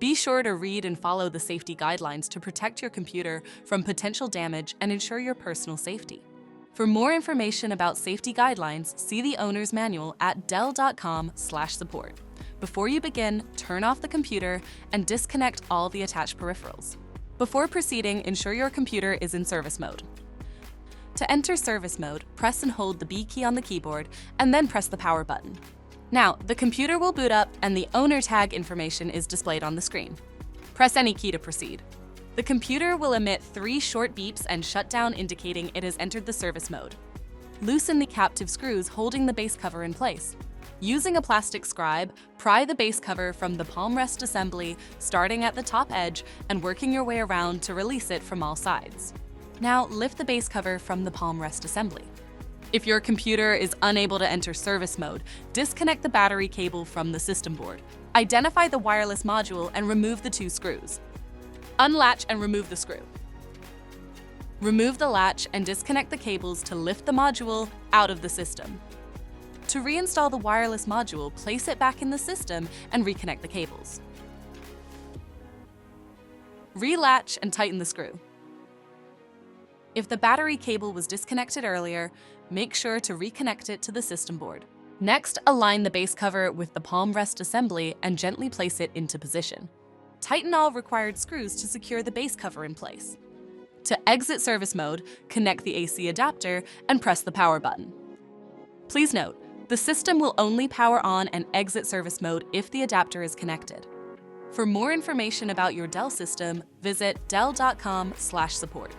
Be sure to read and follow the safety guidelines to protect your computer from potential damage and ensure your personal safety. For more information about safety guidelines, see the owner's manual at dell.com/support. Before you begin, turn off the computer and disconnect all the attached peripherals. Before proceeding, ensure your computer is in service mode. To enter service mode, press and hold the B key on the keyboard and then press the power button. Now, the computer will boot up and the owner tag information is displayed on the screen. Press any key to proceed. The computer will emit 3 short beeps and shut down, indicating it has entered the service mode. Loosen the captive screws holding the base cover in place. Using a plastic scribe, pry the base cover from the palm rest assembly, starting at the top edge and working your way around to release it from all sides. Now, lift the base cover from the palm rest assembly. If your computer is unable to enter service mode, disconnect the battery cable from the system board. Identify the wireless module and remove the 2 screws. Unlatch and remove the screw. Remove the latch and disconnect the cables to lift the module out of the system. To reinstall the wireless module, place it back in the system and reconnect the cables. Relatch and tighten the screw. If the battery cable was disconnected earlier, make sure to reconnect it to the system board. Next, align the base cover with the palm rest assembly and gently place it into position. Tighten all required screws to secure the base cover in place. To exit service mode, connect the AC adapter and press the power button. Please note, the system will only power on and exit service mode if the adapter is connected. For more information about your Dell system, visit dell.com/support.